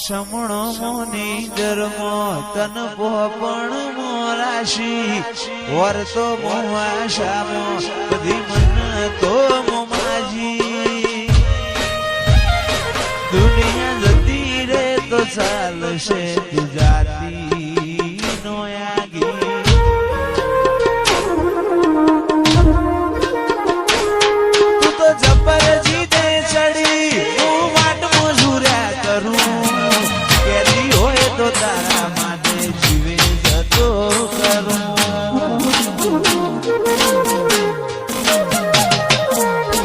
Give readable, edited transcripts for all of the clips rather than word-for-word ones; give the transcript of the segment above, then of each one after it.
સમણો મોની ધર્મો તન પોપણ મોરાશી વર્તો મોવાશામો બધી મન તો મોમાજી દુનિયા જતી રે તો ચાલશે તું જાતી નો આગી તું તો જબર જીતે ચડી હું વાટ મજૂર્યા કરું તો તારા માટે જીવે જતો કરું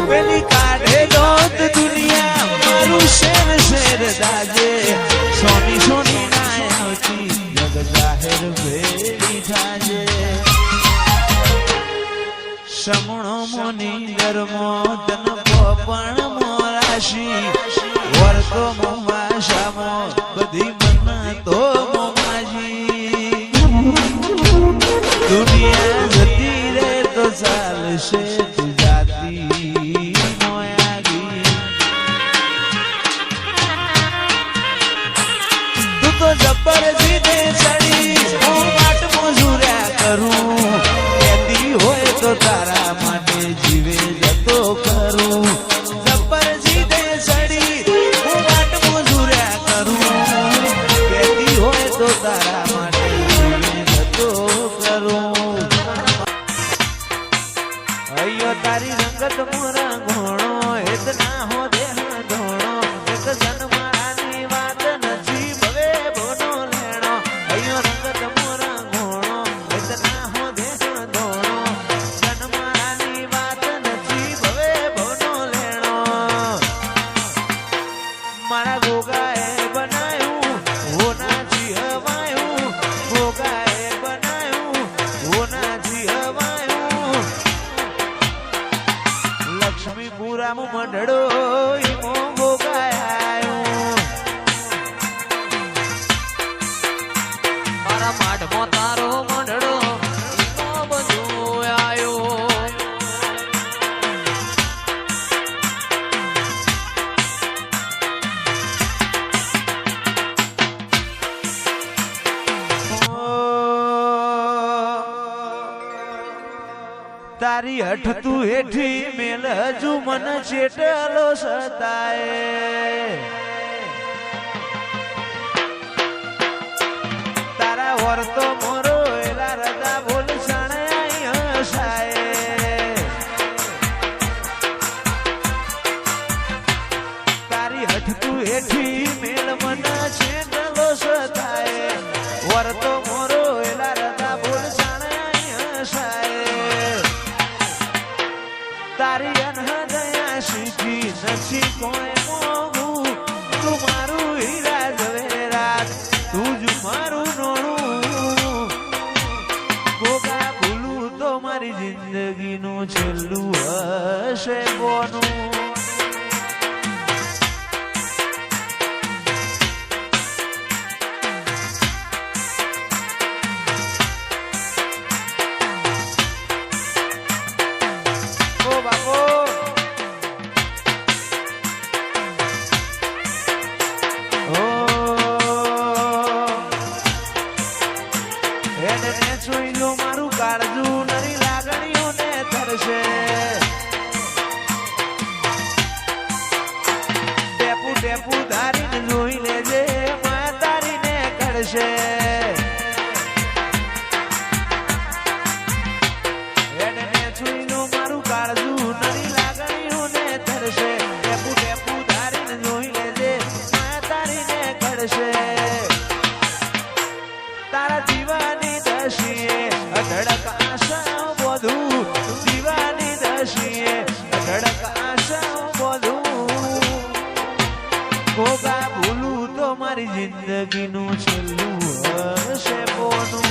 પેલી કાઢે દોત દુનિયા મારું શેર શેર દાજે સોની સોની ના આવતી જગ જાહેર ભેળી થાજે સમણો મોની ધર્મો તન પોપણ મોરાશી વર્તો મોમાશામો બધી તો મોમાજી દુનિયા જતી રે તો ચાલશે તું જાતી નો આગી તું તો જબર જીતે ચડી હું વાટ મજૂર્યા કરું કહેતી હોય તો તારા માટે જીવે જતો કરું જબર જીતે ચડી હું વાટ મજૂર્યા કરું તો તારા માટે જતો કરું અયો તારી રંગત મોરા ઘોણો હેત ના હો દેહ ધોણો એક જન્માની વાત નથી ભવે બોનો લેણો અયો રંગત મોરા ઘોણો હેત ના હો દેહ ધોણો જન્માની વાત નથી ભવે બોનો લેણો મારા ગોગાએ બનાયું હોના લક્ષ્મીપુરામાં મંડળો ઈમો ભોગાયો મારા માઢમાં તારો મંડળો ઈમો બધું આયો તારી હઠ તું હેઠી મેલ હજુ મન ચેટલો સતાય તારા વર્તો મોરો એલા રજા બોલ સણાય હસાય તારી હઠ તું હેઠી મેલ મન ચેટલો સતાય વર્તો મોરો એલા રજા બોલ સણાય હસાય તારી અનહદયા શીખી નથી કોઈ મોગું તું મારું હીરા ઝવેરાત તું જ મારું નોણું ગોગા ભૂલું તો મારી જિંદગીનું છેલ્લું હશે બોનું મારું કાળજુ નરી લાગણીઓને તરશે ટેપુ ટેપુ ધારીને જોઈ લેજે માં તારીને કરશે મારું કાળજુ નરી લાગણીઓને તરશે ટેપુ ટેપુ ધારીને જોઈ લેજે માં તારીને કરશે તારા દીવાની દશીએ અઢળક આશા બધું દીવાની દશીએ અઢળક આશા બધું ગોગા ભૂલું તો મારી જિંદગીનું છેલ્લું હશે બોનું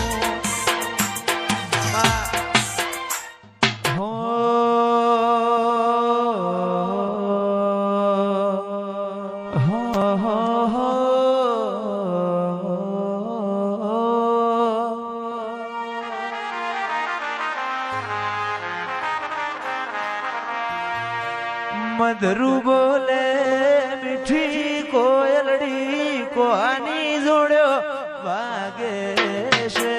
મધરુ બોલે મીઠી કોયલડી કોની જોડ્યો વાગે છે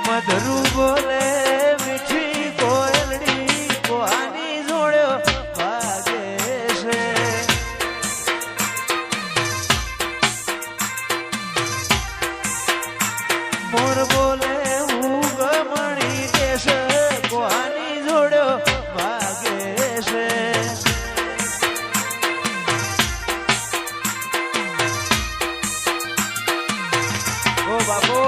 મધરું બોલે મીઠી કોયલડી કોની જોડ્યો વાગે છે મોર બોલે હું ગમણી દેશ કોની જોડ્યો વાગે છે ઓ બાપુ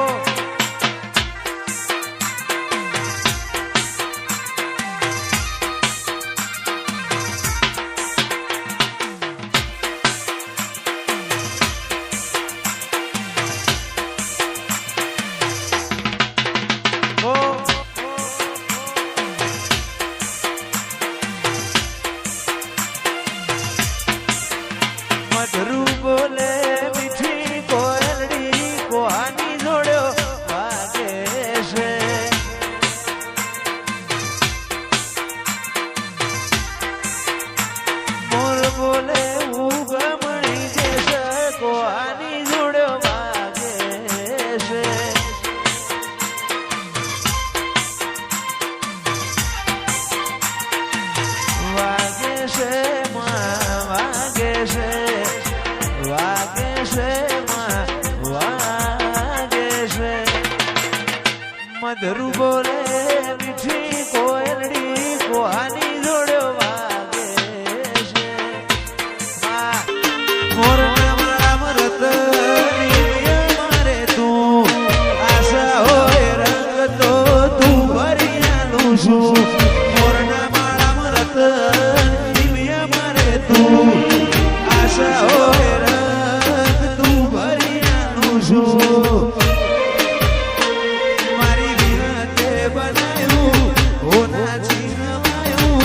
મધરું બોલે મીઠી કોયલડી કોની જોડ્યો વાગે છે મોર બોલે હું ગમણી દેશ કોની જોડ્યો વાગે છે વાગે છે વાગે છે વાગે છે વાગે છે મધરું બોલે મીઠી કોયલડી કોની જોડ્યો વાગે છે મોરના મારા મરત મારે તું આશા હોય રંગ તો તું ભરી આલું છું મોરના મારા મરત મારે તું આશા હોય રંગ તું ભરી આલું છું મારી વિહતે બનાયું હોના ચીનવાયું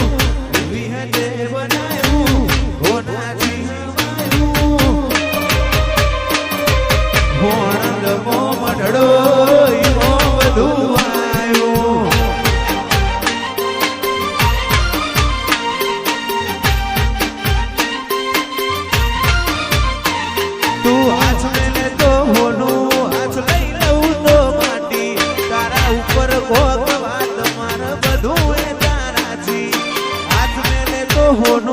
વિહતે બનાયું હોના ચીનવાયું હોણ મો મઢડો ઈનો બધું આવ્યું તું હાથ મેલે તો હોનું હાથ લઈ લઉં તો માટી તારા ઉપર કોક વાત માર બધું એ તારાથી હાથ મેલે તો હોનું